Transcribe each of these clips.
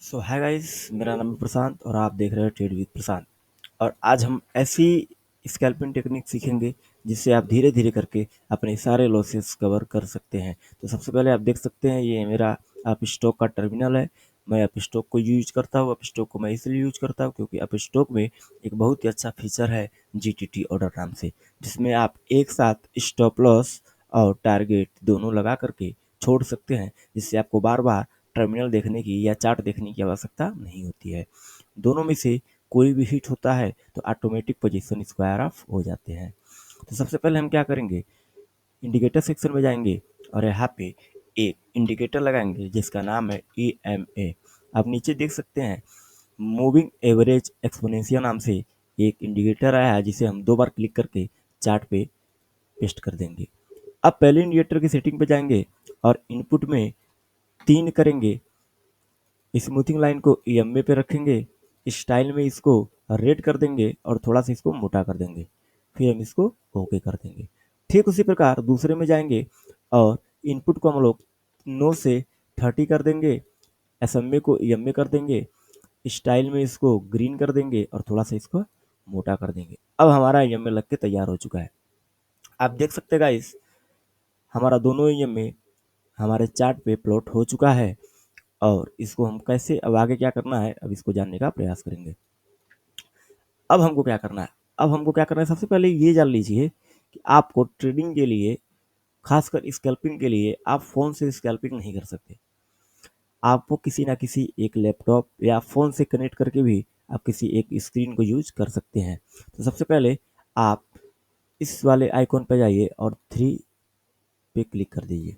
सो hi guys, मेरा नाम है प्रशांत और आप देख रहे हैं ट्रेड विद प्रशांत। और आज हम ऐसी स्कैल्पिंग टेक्निक सीखेंगे जिससे आप धीरे धीरे करके अपने सारे लॉसेस कवर कर सकते हैं। तो सबसे पहले आप देख सकते हैं ये मेरा अप स्टॉक का टर्मिनल है। मैं अप स्टॉक को यूज करता हूँ। अप स्टॉक को मैं इसलिए यूज करता हूँ क्योंकि अप स्टॉक में एक बहुत ही अच्छा फीचर है जीटीटी ऑर्डर नाम से, जिसमें आप एक साथ स्टॉप लॉस और टारगेट दोनों लगा करके छोड़ सकते हैं, जिससे आपको बार बार टर्मिनल देखने की या चार्ट देखने की आवश्यकता नहीं होती है। दोनों में से कोई भी हिट होता है तो ऑटोमेटिक पोजीशन स्क्वायर ऑफ हो जाते हैं। तो सबसे पहले हम क्या करेंगे, इंडिकेटर सेक्शन में जाएंगे और यहाँ पे एक इंडिकेटर लगाएंगे जिसका नाम है EMA। आप नीचे देख सकते हैं मूविंग एवरेज एक्सपोनेंशियल नाम से एक इंडिकेटर आया है, जिसे हम 2 बार क्लिक करके चार्ट पे पेस्ट कर देंगे। अब पहले इंडिकेटर की सेटिंग पे जाएंगे और इनपुट में 3 करेंगे। स्मूथिंग लाइन को EMA पे रखेंगे, स्टाइल में इसको रेड कर देंगे और थोड़ा सा इसको मोटा कर देंगे, फिर हम इसको ओके कर देंगे। ठीक उसी प्रकार दूसरे में जाएंगे और इनपुट को हम लोग 9 से 30 कर देंगे, SMA को EMA कर देंगे, स्टाइल में इसको ग्रीन कर देंगे और थोड़ा सा इसको मोटा कर देंगे। अब हमारा EMA लग के तैयार हो चुका है। आप देख सकते हैं गाइस, हमारा दोनों EMA हमारे चार्ट पे प्लॉट हो चुका है। और इसको हम कैसे, अब आगे क्या करना है, अब इसको जानने का प्रयास करेंगे। अब हमको क्या करना है, सबसे पहले ये जान लीजिए कि आपको ट्रेडिंग के लिए, खासकर स्कैल्पिंग के लिए, आप फ़ोन से स्कैल्पिंग नहीं कर सकते। आपको किसी ना किसी एक लैपटॉप या फ़ोन से कनेक्ट करके भी आप किसी एक स्क्रीन को यूज कर सकते हैं। तो सबसे पहले आप इस वाले आइकॉन पर जाइए और 3 पे क्लिक कर दीजिए।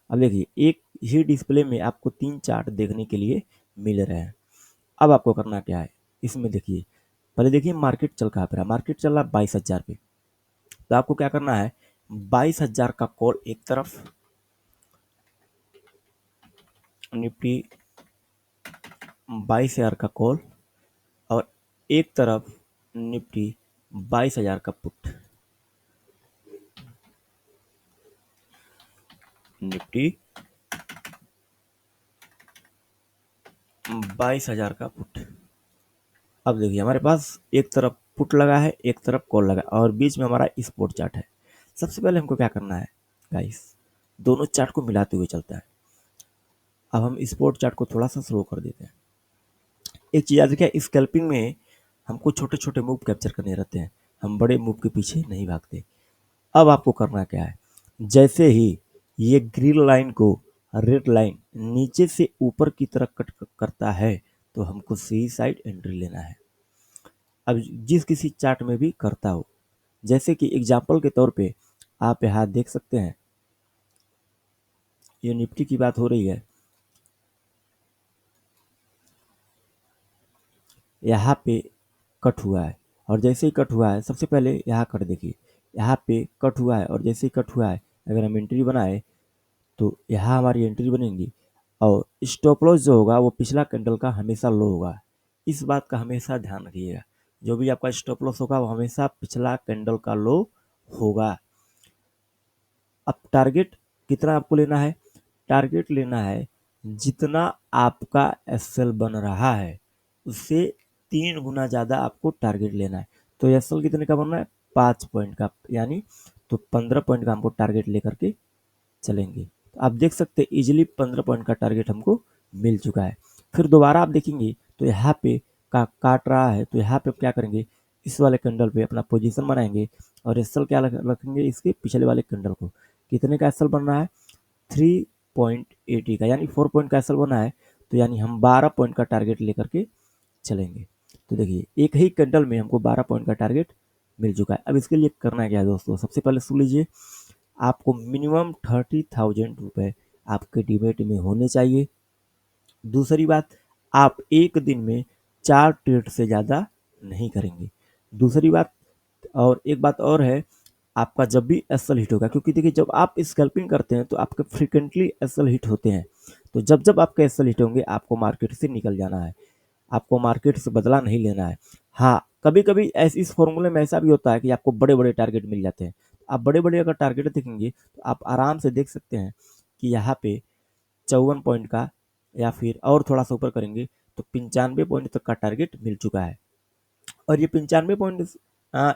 अब देखिए एक ही डिस्प्ले में आपको 3 चार्ट देखने के लिए मिल रहे हैं। अब आपको करना क्या है, इसमें देखिए, पहले देखिए मार्केट चल कहाँ पे रहा, मार्केट चल रहा 22,000 पे। तो आपको क्या करना है, 22,000 का कॉल एक तरफ, निफ्टी 22,000 का कॉल, और एक तरफ निफ्टी 22,000 का पुट। निफ्टी 22,000 का पुट। अब देखिए हमारे पास एक तरफ पुट लगा है, एक तरफ कॉल लगा है और बीच में हमारा स्पॉट चार्ट है। सबसे पहले हमको क्या करना है गाइस, दोनों चार्ट को मिलाते हुए चलता है। अब हम स्पॉट चार्ट को थोड़ा सा स्लो कर देते हैं। एक चीज़ याद रखिए, स्कैल्पिंग में हमको छोटे छोटे मूव कैप्चर करने रहते हैं, हम बड़े मूव के पीछे नहीं भागते। अब आपको करना क्या है, जैसे ही ये ग्रीन लाइन को रेड लाइन नीचे से ऊपर की तरफ कट करता है तो हमको सी साइड एंट्री लेना है। अब जिस किसी चार्ट में भी करता हो, जैसे कि एग्जाम्पल के तौर पे आप यहाँ देख सकते हैं, ये निफ्टी की बात हो रही है। यहाँ पे कट हुआ है और जैसे ही कट हुआ है, सबसे पहले यहाँ कट देखिए, यहाँ पे कट हुआ है और जैसे ही कट हुआ है, अगर हम एंट्री बनाए तो यहाँ हमारी एंट्री बनेगी। और स्टॉप लॉस जो होगा वो पिछला कैंडल का हमेशा लो होगा, इस बात का हमेशा ध्यान रखिएगा। जो भी आपका स्टॉप लॉस होगा वो हमेशा पिछला कैंडल का लो होगा। अब टारगेट कितना आपको लेना है, टारगेट लेना है जितना आपका एसएल बन रहा है उससे 3 गुना ज़्यादा आपको टारगेट लेना है। तो एसएल कितने का बन रहा है, 5 पॉइंट का, यानी तो 15 पॉइंट का हमको टारगेट लेकर के चलेंगे। तो आप देख सकते हैं इजीली 15 पॉइंट का टारगेट हमको मिल चुका है। फिर दोबारा आप देखेंगे तो यहाँ पे काट रहा है, तो यहाँ पे क्या करेंगे, इस वाले कैंडल पे अपना पोजीशन बनाएंगे और एसएल क्या रखेंगे, इसके पिछले वाले कैंडल को। कितने का एसएल बन रहा है, 3.80 का, यानी 4 पॉइंट का एसएल बना है। तो यानी हम 12 पॉइंट का टारगेट लेकर के चलेंगे। तो देखिए एक ही कैंडल में हमको 12 पॉइंट का टारगेट मिल चुका है। अब इसके लिए करना क्या है दोस्तों, सबसे पहले सुन लीजिए, आपको मिनिमम 30,000 रुपये आपके डीमेट में होने चाहिए। दूसरी बात, आप एक दिन में 4 ट्रेड से ज़्यादा नहीं करेंगे। दूसरी बात, और एक बात और है, आपका जब भी एसएल हिट होगा, क्योंकि देखिए जब आप स्कैल्पिंग करते हैं तो आपके फ्रिक्वेंटली एसएल हिट होते हैं। तो जब जब आपके एसएल हिट होंगे आपको मार्केट से निकल जाना है, आपको मार्केट से बदला नहीं लेना है। हाँ, कभी कभी ऐसे इस फॉर्मूले में ऐसा भी होता है कि आपको बड़े बड़े टारगेट मिल जाते हैं। आप बड़े बड़े अगर टारगेट देखेंगे तो आप आराम से देख सकते हैं कि यहाँ पे 54 पॉइंट का या फिर और थोड़ा सा ऊपर करेंगे तो 95 पॉइंट तक का टारगेट मिल चुका है। और ये 95 पॉइंट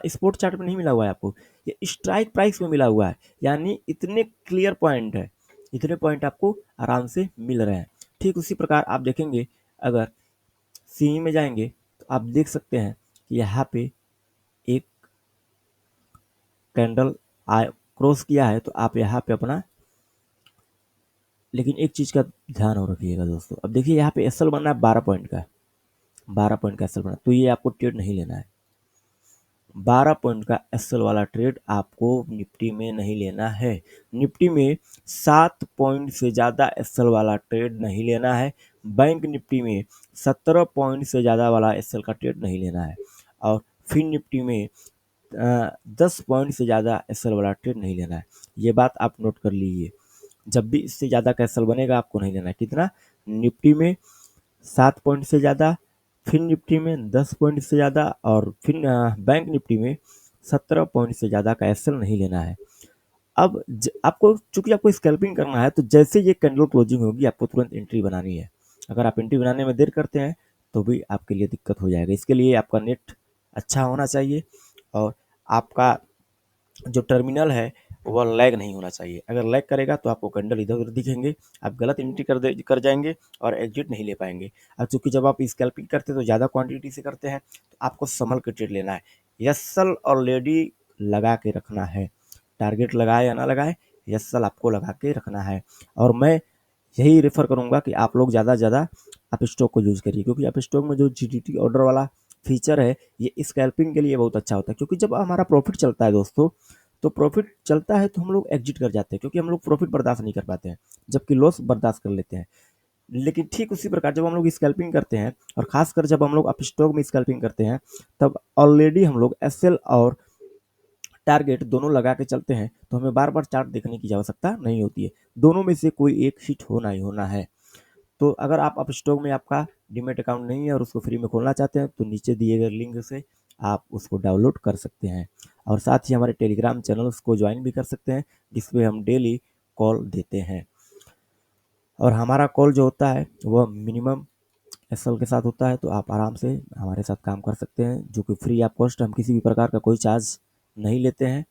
स्पोर्ट चार्ट में नहीं मिला हुआ है आपको, ये स्ट्राइक प्राइस में मिला हुआ है, यानी इतने क्लियर पॉइंट है, इतने पॉइंट आपको आराम से मिल रहे हैं। ठीक उसी प्रकार आप देखेंगे, अगर सी में जाएंगे तो आप देख सकते हैं कि यहाँ पे एक कैंडल क्रॉस किया है, तो आप यहाँ पे अपना, लेकिन एक चीज़ का ध्यान और रखिएगा दोस्तों। अब देखिए यहाँ पे एसएल बनना है 12 पॉइंट का, 12 पॉइंट का एसएल बना, तो ये आपको ट्रेड नहीं लेना है। 12 पॉइंट का एसएल वाला ट्रेड आपको निफ्टी में नहीं लेना है। निफ्टी में 7 पॉइंट से ज़्यादा एसएल वाला ट्रेड नहीं लेना है। बैंक निफ्टी में 17 पॉइंट से ज़्यादा वाला एसएल का ट्रेड नहीं लेना है। और फिन निफ्टी में 10 पॉइंट से ज़्यादा एसएल वाला ट्रेड नहीं लेना है। ये बात आप नोट कर लीजिए, जब भी इससे ज़्यादा का एसएल बनेगा आपको नहीं लेना है। कितना? निफ्टी में 7 पॉइंट से ज़्यादा, फिन निफ्टी में 10 पॉइंट से ज़्यादा, और बैंक निफ्टी में 17 पॉइंट से ज़्यादा का एसएल नहीं लेना है। अब आपको, चूंकि आपको स्कैल्पिंग करना है, तो जैसे ये कैंडल क्लोजिंग होगी आपको तुरंत एंट्री बनानी है। अगर आप एंट्री बनाने में देर करते हैं तो भी आपके लिए दिक्कत हो जाएगा। इसके लिए आपका नेट अच्छा होना चाहिए और आपका जो टर्मिनल है वह लैग नहीं होना चाहिए। अगर लैग करेगा तो आपको कैंडल इधर उधर दिखेंगे, आप गलत एंट्री कर जाएंगे और एग्जिट नहीं ले पाएंगे। अब चूंकि जब आप स्कैल्पिंग करते हैं तो ज़्यादा क्वांटिटी से करते हैं, तो आपको संभल के ट्रेड लेना है। यसल ऑलरेडी लगा के रखना है, टारगेट लगाए या ना लगाए, यसल आपको लगा के रखना है। और मैं यही रेफर करूंगा कि आप लोग ज़्यादा से ज़्यादा आप स्टॉक को यूज़ करिए, क्योंकि आप स्टॉक में जो जीटीटी ऑर्डर वाला फीचर है ये स्कैल्पिंग के लिए बहुत अच्छा होता है। क्योंकि जब हमारा प्रॉफिट चलता है दोस्तों, तो प्रॉफिट चलता है तो हम लोग एग्जिट कर जाते हैं, क्योंकि हम लोग प्रॉफिट बर्दाश्त नहीं कर पाते हैं, जबकि लॉस बर्दाश्त कर लेते हैं। लेकिन ठीक उसी प्रकार जब हम लोग स्कैल्पिंग करते हैं, और खासकर जब हम लोग अप स्टॉक में स्कैल्पिंग करते हैं, तब ऑलरेडी हम लोग एसएल और टारगेट दोनों लगा के चलते हैं, तो हमें बार बार चार्ट देखने की आवश्यकता नहीं होती है। दोनों में से कोई एक हिट होना ही होना है। तो अगर आप अप स्टॉक में आपका डीमेट अकाउंट नहीं है और उसको फ्री में खोलना चाहते हैं, तो नीचे दिए गए लिंक से आप उसको डाउनलोड कर सकते हैं। और साथ ही हमारे टेलीग्राम चैनल्स को ज्वाइन भी कर सकते हैं, जिसपे हम डेली कॉल देते हैं। और हमारा कॉल जो होता है वह मिनिमम एसएल के साथ होता है, तो आप आराम से हमारे साथ काम कर सकते हैं, जो कि फ्री ऑफ कॉस्ट। हम किसी भी प्रकार का कोई चार्ज नहीं लेते हैं।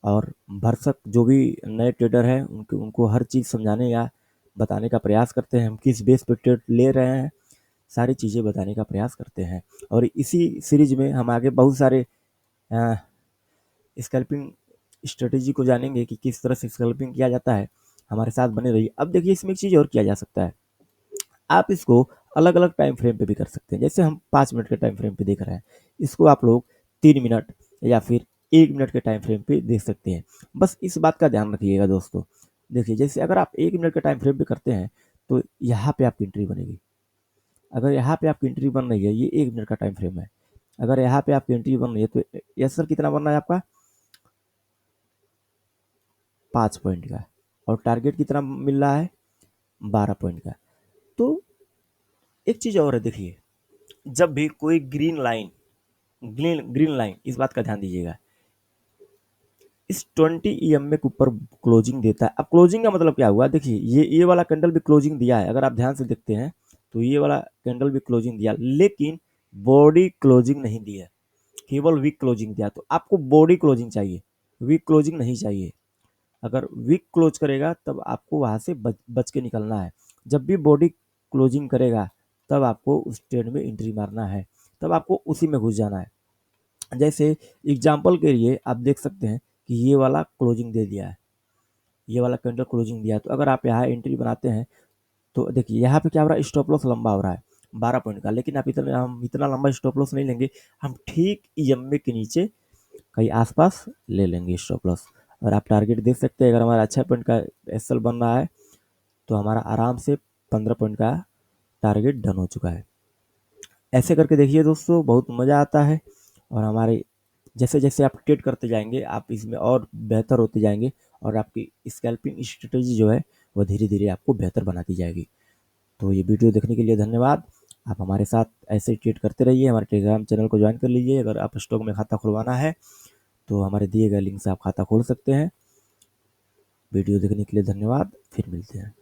और भरसक जो भी नए ट्रेडर हैं उनको हर चीज़ समझाने या बताने का प्रयास करते हैं, हम किस बेस पे ट्रेड ले रहे हैं, सारी चीज़ें बताने का प्रयास करते हैं। और इसी सीरीज में हम आगे बहुत सारे स्कैल्पिंग स्ट्रेटेजी को जानेंगे कि किस तरह से स्कैल्पिंग किया जाता है। हमारे साथ बने रहिए। अब देखिए, इसमें एक चीज़ और किया जा सकता है, आप इसको अलग अलग टाइम फ्रेम पे भी कर सकते हैं। जैसे हम 5 मिनट के टाइम फ्रेम पे देख रहे हैं, इसको आप लोग 3 मिनट या फिर 1 मिनट के टाइम फ्रेम पे देख सकते हैं। बस इस बात का ध्यान रखिएगा दोस्तों। देखिए, जैसे अगर आप 1 मिनट के टाइम फ्रेम पे करते हैं, तो यहाँ पे आपकी एंट्री बनेगी। अगर यहाँ पे आपकी एंट्री बन रही है, ये 1 मिनट का टाइम फ्रेम है, अगर यहाँ पे आपकी एंट्री बन रही है, तो यस सर कितना बन रहा है आपका? 5 पॉइंट का। और टारगेट कितना मिल रहा है? 12 पॉइंट का। तो एक चीज़ और है, देखिए, जब भी कोई ग्रीन लाइन, इस बात का ध्यान दीजिएगा, इस 20 ईएमए के ऊपर क्लोजिंग देता है। अब क्लोजिंग का मतलब क्या हुआ? देखिए, ये वाला कैंडल भी क्लोजिंग दिया है, अगर आप ध्यान से देखते हैं तो ये वाला कैंडल भी क्लोजिंग दिया, लेकिन बॉडी क्लोजिंग नहीं दिया, केवल वीक क्लोजिंग दिया। तो आपको बॉडी क्लोजिंग चाहिए, वीक क्लोजिंग नहीं चाहिए। अगर वीक क्लोज करेगा तब आपको वहां से बच के निकलना है। जब भी बॉडी क्लोजिंग करेगा तब आपको उस ट्रेड में एंट्री मारना है, तब आपको उसी में घुस जाना है। जैसे एग्जाम्पल के लिए आप देख सकते हैं कि ये वाला क्लोजिंग दे दिया है, ये वाला कैंडल क्लोजिंग दिया है, तो अगर आप यहाँ एंट्री बनाते हैं तो देखिए यहाँ पे क्या हो रहा है, स्टॉप लॉस लंबा हो रहा है 12 पॉइंट का। लेकिन आप हम इतना लंबा स्टॉप लॉस नहीं लेंगे, हम ठीक ईएमए के नीचे कहीं आसपास ले लेंगे स्टॉप लॉस। और आप टारगेट देख सकते हैं, अगर हमारा 6 पॉइंट का एसएल बन रहा है तो हमारा आराम से 15 पॉइंट का टारगेट डन हो चुका है। ऐसे करके देखिए दोस्तों, बहुत मज़ा आता है। और हमारे जैसे जैसे आप ट्रेड करते जाएंगे, आप इसमें और बेहतर होते जाएंगे, और आपकी स्कैल्पिंग स्ट्रेटेजी जो है वो धीरे धीरे आपको बेहतर बनाती जाएगी। तो ये वीडियो देखने के लिए धन्यवाद। आप हमारे साथ ऐसे ही ट्रेड करते रहिए। हमारे टेलीग्राम चैनल को ज्वाइन कर लीजिए। अगर आप स्टॉक में खाता खुलवाना है तो हमारे दिए गए लिंक से आप खाता खोल सकते हैं। वीडियो देखने के लिए धन्यवाद, फिर मिलते हैं।